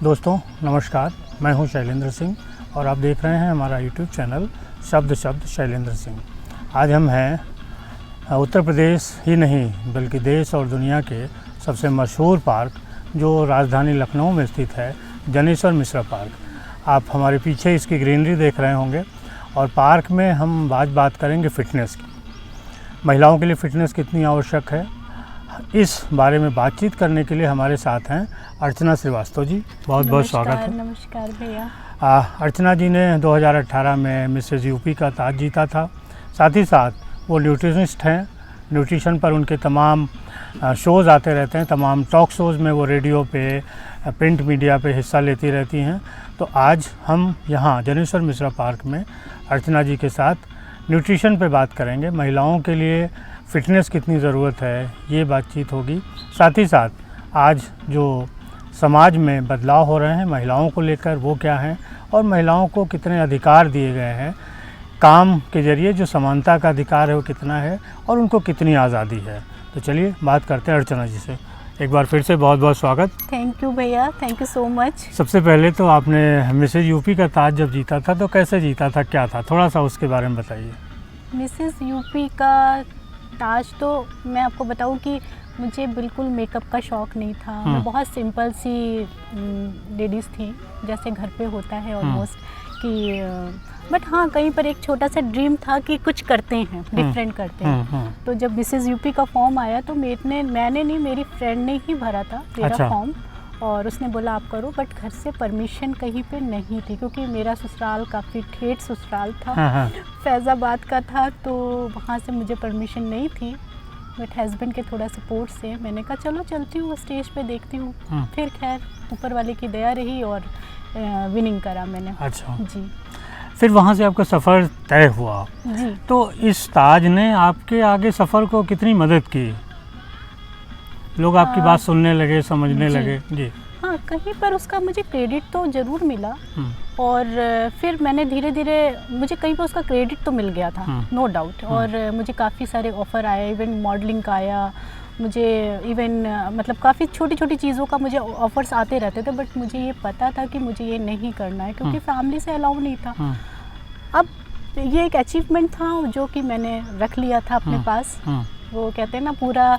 दोस्तों नमस्कार, मैं हूं शैलेंद्र सिंह और आप देख रहे हैं हमारा यूट्यूब चैनल शब्द शैलेंद्र सिंह। आज हम हैं उत्तर प्रदेश ही नहीं बल्कि देश और दुनिया के सबसे मशहूर पार्क जो राजधानी लखनऊ में स्थित है, जनेश्वर मिश्रा पार्क। आप हमारे पीछे इसकी ग्रीनरी देख रहे होंगे और पार्क में हम आज बात करेंगे फ़िटनेस की। महिलाओं के लिए फ़िटनेस कितनी आवश्यक है, इस बारे में बातचीत करने के लिए हमारे साथ हैं अर्चना श्रीवास्तव जी। बहुत बहुत स्वागत है। नमस्कार भैया। अर्चना जी ने 2018 में मिसेज़ यूपी का ताज जीता था। साथ ही साथ वो न्यूट्रिशनिस्ट हैं। न्यूट्रिशन पर उनके तमाम शोज़ आते रहते हैं, तमाम टॉक शोज़ में वो रेडियो पे, प्रिंट मीडिया पे हिस्सा लेती रहती हैं। तो आज हम यहाँ जनेश्वर मिश्रा पार्क में अर्चना जी के साथ न्यूट्रिशन पे बात करेंगे। महिलाओं के लिए फ़िटनेस कितनी ज़रूरत है, ये बातचीत होगी। साथ ही साथ आज जो समाज में बदलाव हो रहे हैं महिलाओं को लेकर, वो क्या हैं और महिलाओं को कितने अधिकार दिए गए हैं, काम के ज़रिए जो समानता का अधिकार है वो कितना है और उनको कितनी आज़ादी है। तो चलिए बात करते हैं अर्चना जी से। एक बार फिर से बहुत बहुत स्वागत। थैंक यू भैया, थैंक यू सो मच। सबसे पहले तो आपने मिसेज़ यूपी का ताज जब जीता था तो कैसे जीता था, क्या था, थोड़ा सा उसके बारे में बताइए। मिसेस यूपी का ताज तो मैं आपको बताऊं कि मुझे बिल्कुल मेकअप का शौक़ नहीं था। मैं बहुत सिंपल सी लेडीज़ थी, जैसे घर पे होता है ऑलमोस्ट कि बट हाँ, कहीं पर एक छोटा सा ड्रीम था कि कुछ करते हैं, डिफरेंट करते हैं। तो जब मिसेस यूपी का फॉर्म आया तो मैंने नहीं, मेरी फ्रेंड ने ही भरा था मेरा फॉर्म और उसने बोला आप करो। बट घर से परमिशन कहीं पे नहीं थी क्योंकि मेरा ससुराल काफ़ी ठेठ ससुराल था, फैज़ाबाद का था, तो वहाँ से मुझे परमिशन नहीं थी। बट हस्बैंड के थोड़ा सपोर्ट से मैंने कहा चलो चलती हूँ, स्टेज पे देखती हूँ। फिर खैर ऊपर वाले की दया रही और विनिंग करा मैंने। अच्छा जी। फिर वहाँ से आपका सफ़र तय हुआ जी। तो इस ताज ने आपके आगे सफ़र को कितनी मदद की? लोग आपकी बात सुनने लगे, समझने लगे? जी हाँ, कहीं पर उसका मुझे क्रेडिट तो ज़रूर मिला और फिर मैंने धीरे धीरे, मुझे कहीं पर उसका क्रेडिट तो मिल गया था, नो डाउट। और मुझे काफ़ी सारे ऑफ़र आए, इवन मॉडलिंग का आया मुझे, इवन मतलब काफ़ी छोटी छोटी चीज़ों का मुझे ऑफ़र्स आते रहते थे। बट मुझे ये पता था कि मुझे ये नहीं करना है क्योंकि फैमिली से अलाउ नहीं था। अब ये एक अचीवमेंट था जो कि मैंने रख लिया था अपने पास। वो कहते हैं ना, पूरा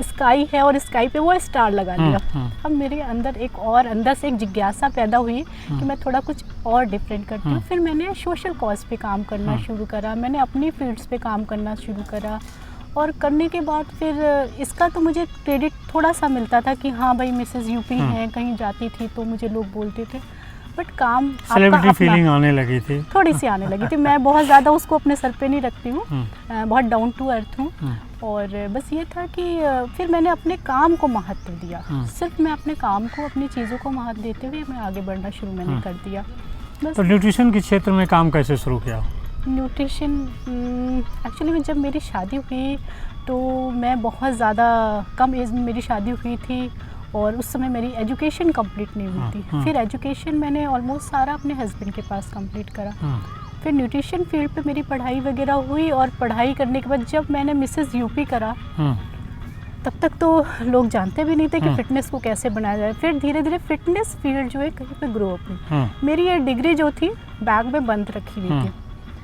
स्काई है और स्काई पे वो स्टार लगा लिया। अब मेरे अंदर एक और अंदर से एक जिज्ञासा पैदा हुई कि मैं थोड़ा कुछ और डिफरेंट करती हूँ। फिर मैंने सोशल कॉज पे काम करना शुरू करा, मैंने अपनी फील्ड्स पे काम करना शुरू करा और करने के बाद फिर इसका तो मुझे क्रेडिट थोड़ा सा मिलता था कि हाँ भाई मिसेस यूपी हैं, कहीं जाती थी तो मुझे लोग बोलते थे। बट काम सेलिब्रिटी फीलिंग आने लगी थी, थोड़ी सी आने लगी थी। मैं बहुत ज़्यादा उसको अपने सर पे नहीं रखती हूँ, बहुत डाउन टू अर्थ हूँ। और बस ये था कि फिर मैंने अपने काम को महत्व दिया। सिर्फ मैं अपने काम को, अपनी चीज़ों को महत्व देते हुए मैं आगे बढ़ना शुरू मैंने कर दिया। बस। तो न्यूट्रिशन के क्षेत्र में काम कैसे शुरू किया? न्यूट्रिशन एक्चुअली जब मेरी शादी हुई तो मैं बहुत ज़्यादा कम एज में मेरी शादी हुई थी और उस समय मेरी एजुकेशन कंप्लीट नहीं हुई थी। फिर एजुकेशन मैंने ऑलमोस्ट सारा अपने हस्बैंड के पास कंप्लीट करा। फिर न्यूट्रिशन फील्ड पे मेरी पढ़ाई वगैरह हुई और पढ़ाई करने के बाद जब मैंने मिसेस यूपी करा तब तक तो लोग जानते भी नहीं थे कि फ़िटनेस को कैसे बनाया जाए। फिर धीरे धीरे फिटनेस फील्ड जो है कहीं पे ग्रो अप हुई। मेरी ये डिग्री जो थी बैग में बंद रखी हुई थी।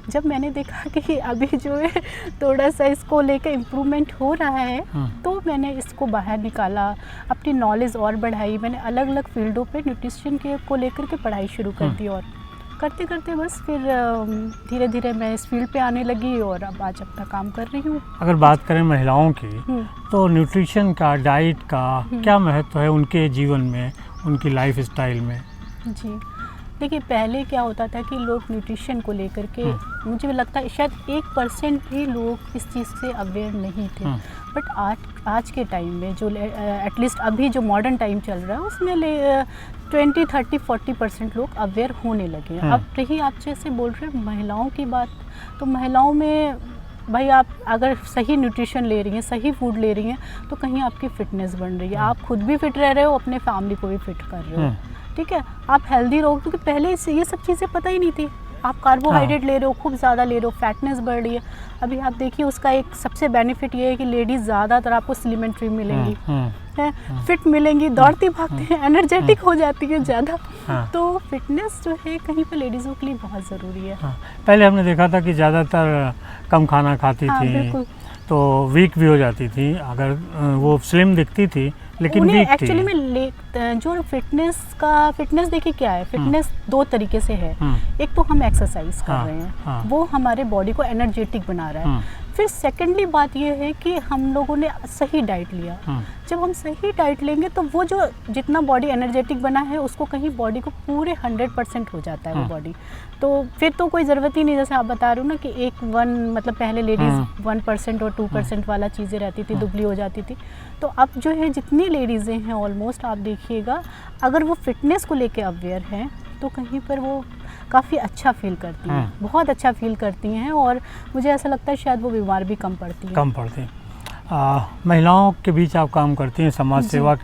जब मैंने देखा कि अभी जो है थोड़ा सा इसको लेकर इम्प्रूवमेंट हो रहा है तो मैंने इसको बाहर निकाला, अपनी नॉलेज और बढ़ाई। मैंने अलग अलग फील्डों पे न्यूट्रिशन के को लेकर के पढ़ाई शुरू कर दी और करते करते बस फिर धीरे धीरे मैं इस फील्ड पे आने लगी और अब आज अपना काम कर रही हूँ। अगर बात करें महिलाओं की तो न्यूट्रिशन का, डाइट का क्या महत्व है उनके जीवन में, उनकी लाइफ स्टाइल में? जी देखिए, पहले क्या होता था कि लोग न्यूट्रिशन को लेकर के, मुझे लगता है शायद 1% भी लोग इस चीज़ से अवेयर नहीं थे। बट आज के टाइम में जो एटलीस्ट अभी जो मॉडर्न टाइम चल रहा है उसमें 20, 30, 40% लोग अवेयर होने लगे हैं। अब रही आप जैसे बोल रहे हैं महिलाओं की बात, तो महिलाओं में भाई आप अगर सही न्यूट्रिशन ले रही हैं, सही फूड ले रही हैं तो कहीं आपकी फ़िटनेस बन रही है, आप खुद भी फिट रह रहे हो, अपने फैमिली को भी फिट कर रहे हो। ठीक है, आप हेल्दी रहो क्योंकि पहले से ये सब चीज़ें पता ही नहीं थी। आप कार्बोहाइड्रेट ले रहे हो, खूब ज़्यादा ले रहे हो, फैटनेस बढ़ रही है। अभी आप देखिए उसका एक सबसे बेनिफिट ये है कि लेडीज़ ज़्यादातर आपको स्लिम एंड ट्रिम मिलेंगी। हैं, फिट मिलेंगी, दौड़ती भागती हैं, एनर्जेटिक हो जाती है ज़्यादा। हाँ। तो फिटनेस जो है कहीं पर लेडीज़ों के लिए बहुत ज़रूरी है। हाँ, पहले हमने देखा था कि ज़्यादातर कम खाना खाती हाँ, थी, बिल्कुल। तो वीक भी हो जाती थी। अगर वो स्लिम दिखती थी लेकिन उन्हें वीक थी। एक्चुअली में जो फिटनेस देखिए क्या है, फिटनेस दो तरीके से है। एक तो हम एक्सरसाइज कर हाँ, रहे हैं, हाँ। वो हमारे बॉडी को एनर्जेटिक बना रहा है। फिर सेकेंडली बात ये है कि हम लोगों ने सही डाइट लिया। जब हम सही डाइट लेंगे तो वो जो जितना बॉडी एनर्जेटिक बना है उसको कहीं बॉडी को पूरे 100% हो जाता है वो बॉडी। तो फिर तो कोई ज़रूरत ही नहीं, जैसे आप बता रहे हो ना कि मतलब पहले लेडीज़ 1% और 2% वाला चीज़ें रहती थी, दुबली हो जाती थी। तो अब जो है जितनी लेडीज़ें हैं ऑलमोस्ट आप देखिएगा, अगर वो फिटनेस को लेके अवेयर हैं तो कहीं पर वो काफ़ी अच्छा फील करती हैं, बहुत अच्छा फील करती हैं। और मुझे ऐसा लगता है शायद वो बीमार भी कम पड़ती हैं। महिलाओं के बीच आप काम करती हैं, समाज सेवा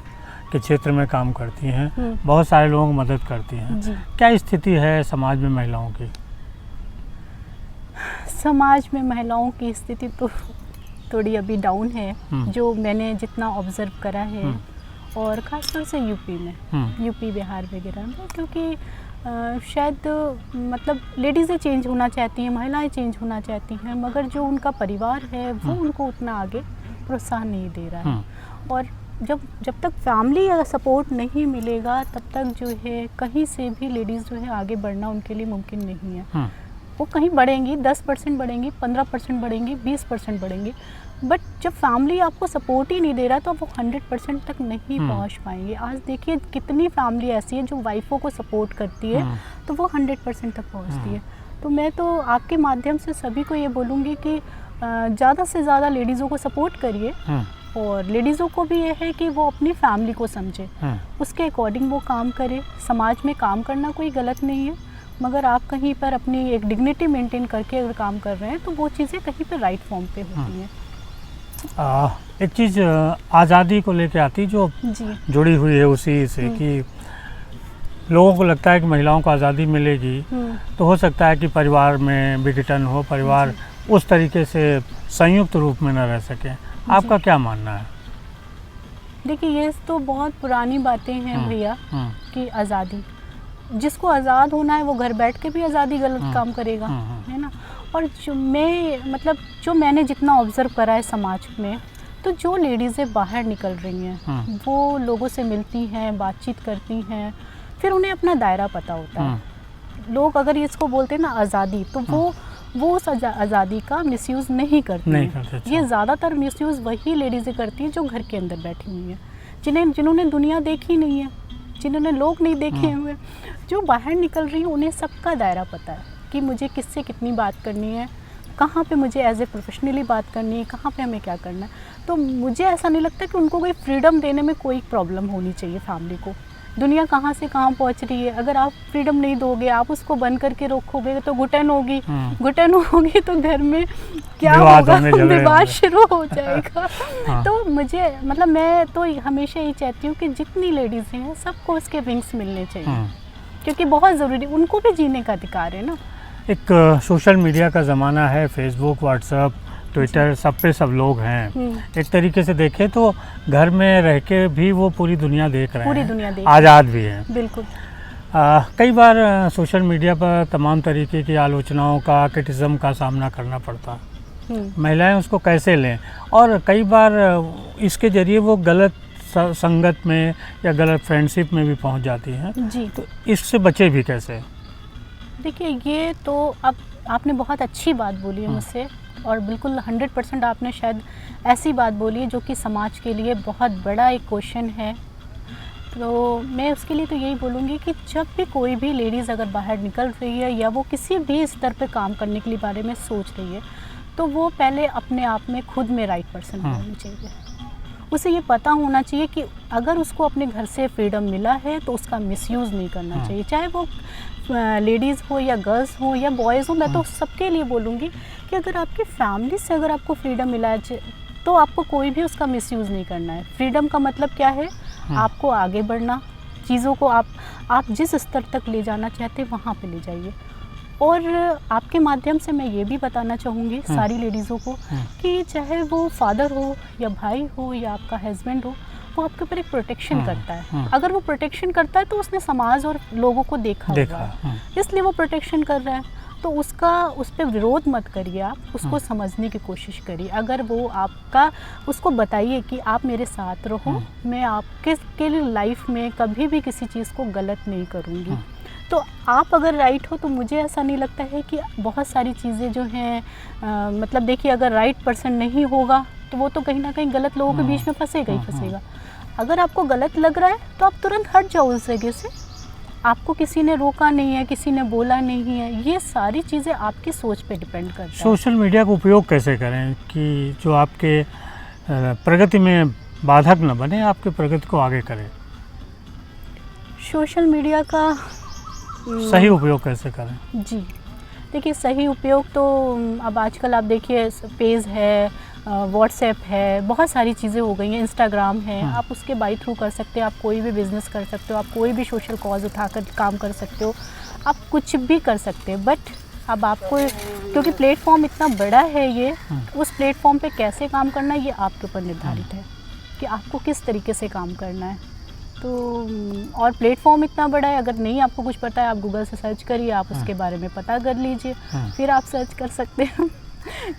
के क्षेत्र में काम करती हैं, बहुत सारे लोगों की मदद करती हैं। क्या स्थिति है समाज में महिलाओं की? समाज में महिलाओं की स्थिति तो थोड़ी अभी डाउन है, जो मैंने जितना ऑब्ज़र्व करा है, और ख़ासतौर से यूपी बिहार वगैरह में, क्योंकि शायद मतलब लेडीज़ें चेंज होना चाहती हैं, महिलाएं चेंज होना चाहती हैं, मगर जो उनका परिवार है वो उनको उतना आगे प्रोत्साहन नहीं दे रहा है। और जब तक फैमिली अगर सपोर्ट नहीं मिलेगा तब तक जो है कहीं से भी लेडीज़ जो है आगे बढ़ना उनके लिए मुमकिन नहीं है। वो कहीं बढ़ेंगी, 10% बढ़ेंगी, 15% बढ़ेंगी, 20% बढ़ेंगी, बट जब फैमिली आपको सपोर्ट ही नहीं दे रहा तो वो 100% तक नहीं पहुंच पाएंगे। आज देखिए कितनी फैमिली ऐसी है जो वाइफों को सपोर्ट करती है तो वो 100% तक पहुंचती है। तो मैं तो आपके माध्यम से सभी को ये बोलूँगी कि ज़्यादा से ज़्यादा लेडीज़ों को सपोर्ट करिए, और लेडीज़ों को भी ये है कि वो अपनी फैमिली को समझे, उसके अकॉर्डिंग वो काम करे। समाज में काम करना कोई गलत नहीं है, मगर आप कहीं पर अपनी एक डिग्निटी मेंटेन करके अगर काम कर रहे हैं तो वो चीज़ें कहीं पर राइट फॉर्म पे होती हैं। एक चीज़ आज़ादी को लेके आती जो जुड़ी हुई है उसी से, कि लोगों को लगता है कि महिलाओं को आज़ादी मिलेगी तो हो सकता है कि परिवार में विघटन हो, परिवार उस तरीके से संयुक्त रूप में न रह सके। आपका क्या मानना है? देखिए ये तो बहुत पुरानी बातें हैं भैया, कि आज़ादी, जिसको आज़ाद होना है वो घर बैठ के भी आज़ादी गलत काम करेगा, है ना। और जो मैंने जितना ऑब्ज़र्व करा है समाज में, तो जो लेडीज़ें बाहर निकल रही हैं वो लोगों से मिलती हैं, बातचीत करती हैं, फिर उन्हें अपना दायरा पता होता है। लोग अगर इसको बोलते हैं ना आज़ादी, तो वो उस आज़ादी का मिसयूज़ नहीं करती हैं। ये ज़्यादातर मिसयूज़ वही लेडीज़ें करती हैं जो घर के अंदर बैठी हुई हैं, जिन्होंने दुनिया देखी नहीं है, जिन्होंने लोग नहीं देखे हुए। जो बाहर निकल रही हैं उन्हें सबका दायरा पता है कि मुझे किससे कितनी बात करनी है, कहाँ पे मुझे एज ए प्रोफेशनली बात करनी है, कहाँ पे हमें क्या करना है। तो मुझे ऐसा नहीं लगता कि उनको कोई फ्रीडम देने में कोई प्रॉब्लम होनी चाहिए फैमिली को। दुनिया कहाँ से कहाँ पहुँच रही है, अगर आप फ्रीडम नहीं दोगे, आप उसको बंद करके रखोगे तो घुटन होगी तो घर में क्या होगा, विवाद शुरू हो जाएगा। तो मैं तो हमेशा ये चाहती हूँ कि जितनी लेडीज़ हैं सबको उसके विंग्स मिलने चाहिए, क्योंकि बहुत ज़रूरी, उनको भी जीने का अधिकार है ना। एक सोशल मीडिया का ज़माना है, फेसबुक, व्हाट्सएप, ट्विटर, सब पे सब लोग हैं। एक तरीके से देखें तो घर में रह के भी वो पूरी दुनिया देख रहे हैं, आज़ाद भी हैं। बिल्कुल। कई बार सोशल मीडिया पर तमाम तरीके की आलोचनाओं का, क्रिटिसिज्म का सामना करना पड़ता है। महिलाएं उसको कैसे लें, और कई बार इसके ज़रिए वो गलत संगत में या गलत फ्रेंडशिप में भी पहुंच जाती हैं जी। तो इससे बचे भी कैसे? देखिए ये तो अब आपने बहुत अच्छी बात बोली है मुझसे, और बिल्कुल 100% आपने शायद ऐसी बात बोली है जो कि समाज के लिए बहुत बड़ा एक क्वेश्चन है। तो मैं उसके लिए तो यही बोलूँगी कि जब भी कोई भी लेडीज़ अगर बाहर निकल रही है या वो किसी भी स्तर पे काम करने के लिए बारे में सोच रही है, तो वो पहले अपने आप में खुद में राइट पर्सन होनी चाहिए। उसे ये पता होना चाहिए कि अगर उसको अपने घर से फ्रीडम मिला है तो उसका मिसयूज़ नहीं करना चाहिए, चाहे वो लेडीज़ हो या गर्ल्स हो या बॉयज़ हो। मैं तो सबके लिए बोलूँगी कि अगर आपकी फैमिली से अगर आपको फ्रीडम मिला है तो आपको कोई भी उसका मिसयूज़ नहीं करना है। फ्रीडम का मतलब क्या है? आपको आगे बढ़ना, चीज़ों को आप जिस स्तर तक ले जाना चाहते हैं वहाँ पे ले जाइए। और आपके माध्यम से मैं ये भी बताना चाहूँगी सारी लेडीज़ों को कि चाहे वो फादर हो या भाई हो या आपका हस्बैंड हो, वो आपके ऊपर एक प्रोटेक्शन करता है। अगर वो प्रोटेक्शन करता है तो उसने समाज और लोगों को देखा हुआ है, इसलिए वो प्रोटेक्शन कर रहा है। तो उस पर विरोध मत करिए, आप उसको समझने की कोशिश करिए। अगर वो आपका, उसको बताइए कि आप मेरे साथ रहो, मैं आपके लिए लाइफ में कभी भी किसी चीज़ को गलत नहीं करूँगी। तो आप अगर राइट हो तो मुझे ऐसा नहीं लगता है कि बहुत सारी चीज़ें जो हैं, मतलब देखिए, अगर राइट पर्सन नहीं होगा तो वो तो कहीं ना कहीं गलत लोगों के बीच में फंसेगा ही फंसेगा। अगर आपको गलत लग रहा है तो आप तुरंत हट जाओ उस जगह से। आपको किसी ने रोका नहीं है, किसी ने बोला नहीं है, ये सारी चीज़ें आपकी सोच पे डिपेंड करता है। सोशल मीडिया का उपयोग कैसे करें कि जो आपके प्रगति में बाधक न बने, आपके प्रगति को आगे करे? सोशल मीडिया का सही उपयोग कैसे करें? जी देखिए, सही उपयोग तो अब आजकल आप देखिए, पेज है, व्हाट्सएप है, बहुत सारी चीज़ें हो गई हैं, इंस्टाग्राम है, आप उसके बाई थ्रू कर सकते हैं। आप कोई भी बिज़नेस कर सकते हो, आप कोई भी सोशल कॉज उठाकर काम कर सकते हो, आप कुछ भी कर सकते हैं। बट अब आपको, क्योंकि प्लेटफॉर्म इतना बड़ा है ये, उस प्लेटफॉर्म पे कैसे काम करना है ये आपके ऊपर निर्धारित है कि आपको किस तरीके से काम करना है। तो और प्लेटफॉर्म इतना बड़ा है, अगर नहीं आपको कुछ पता है आप गूगल से सर्च करिए, आप उसके बारे में पता कर लीजिए, फिर आप सर्च कर सकते हैं,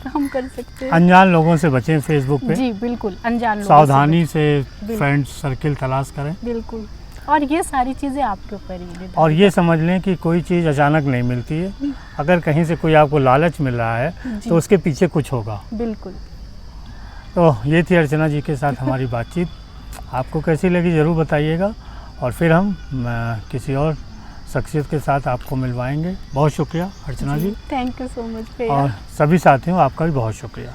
काम कर सकते हैं। अनजान लोगों से बचें फेसबुक पे। जी बिल्कुल, अनजान लोगों सावधानी से फ्रेंड सर्किल तलाश करें। बिल्कुल, और ये सारी चीज़ें आपके ऊपर ही। और ये समझ लें कि कोई चीज़ अचानक नहीं मिलती है, अगर कहीं से कोई आपको लालच मिल रहा है तो उसके पीछे कुछ होगा। बिल्कुल। तो ये थी अर्चना जी के साथ हमारी बातचीत। आपको कैसी लगी ज़रूर बताइएगा, और फिर हम किसी और शख्सियत के साथ आपको मिलवाएंगे। बहुत शुक्रिया Archana ji. Thank you so much. और सभी साथियों, आपका भी बहुत शुक्रिया।